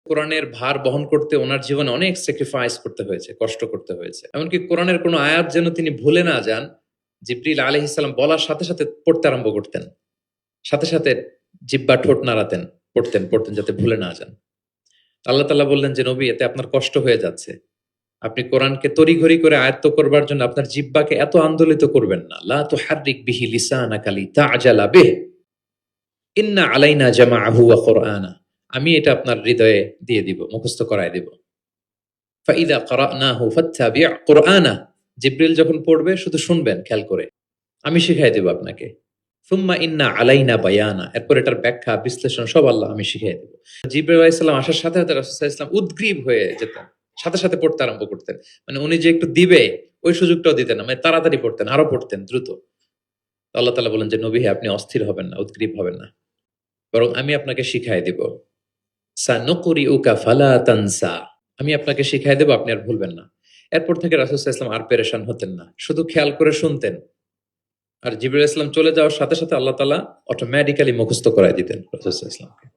কোরআনের ভার বহন করতে ওনার জীবনে অনেক স্যাক্রিফাইস করতে হয়েছে, কষ্ট করতে হয়েছে। এমনকি কোরআনের কোনো আয়াত যেন তিনি ভুলে না যান, জিবরিল আলাইহিস সালাম বলার সাথে সাথে পড়তে আরম্ভ করতেন, সাথে সাথে জিহ্বা ঠোঁট নাড়াতেন, পড়তেন যাতে ভুলে না যান। আল্লাহ তাআলা বললেন যে নবী, এতে আপনার কষ্ট হয়ে যাচ্ছে, আপনি কোরআনকে তড়িঘড়ি করে আয়ত্ত করবার জন্য আপনার জিহ্বাকে এত আন্দোলিত করবেন না। লা তুহাররিক বিহি লিসানাকা লিতা'জালা বিহি ইন্না আলাইনা জামাআহু ওয়া কুরআনা। আমি এটা আপনার হৃদয়ে দিয়ে দিব, মুখস্থ করায় দিব। ফাইদা ক্বরানাহু ফাত্তাবি' কুরআনা। জিবরিল যখন পড়বে শুধু শুনবেন খেয়াল করে, আমি শিখাই দেব আপনাকে। সুম্মা ইন্না আলাইনা বায়ানা, এরপর এটার ব্যাখ্যা বিশ্লেষণ সব আল্লাহ আমি শিখিয়ে দেব। জিবরিল আলাইহিস সালাম আসার সাথে সাথে রাসূল সাল্লাল্লাহু আলাইহি ওয়াসাল্লাম উদ্গ্রীব হয়ে যেতেন, সাথে সাথে পড়তে আরম্ভ করতেন। মানে উনি যে একটু দিবে ওই সুযোগটাও দিতেন না, মানে তাড়াতাড়ি পড়তেন, আরো পড়তেন দ্রুত। আল্লাহ তাআলা বলেন যে নবী, আপনি অস্থির হবেন না, উদ্গ্রীব হবেন না, বরং আমি আপনাকে শিখাই দেব। সানুকরিউকা ফালা তানসা, আমি আপনাকে শিখাই দেব, আপনি আর ভুলবেন না। এরপর থেকে রাসূল সাল্লাল্লাহু আলাইহি ওয়াসাল্লাম আর পেরেশান হতেন না, শুধু খেয়াল করে শুনতেন। আর জিবরিল আলাইহিস সালাম চলে যাওয়ার সাথে সাথে আল্লাহ তাআলা অটোমেটিক্যালি মুখস্থ করায় দিতেন রাসূল সাল্লাল্লাহু আলাইহি ওয়াসাল্লামকে।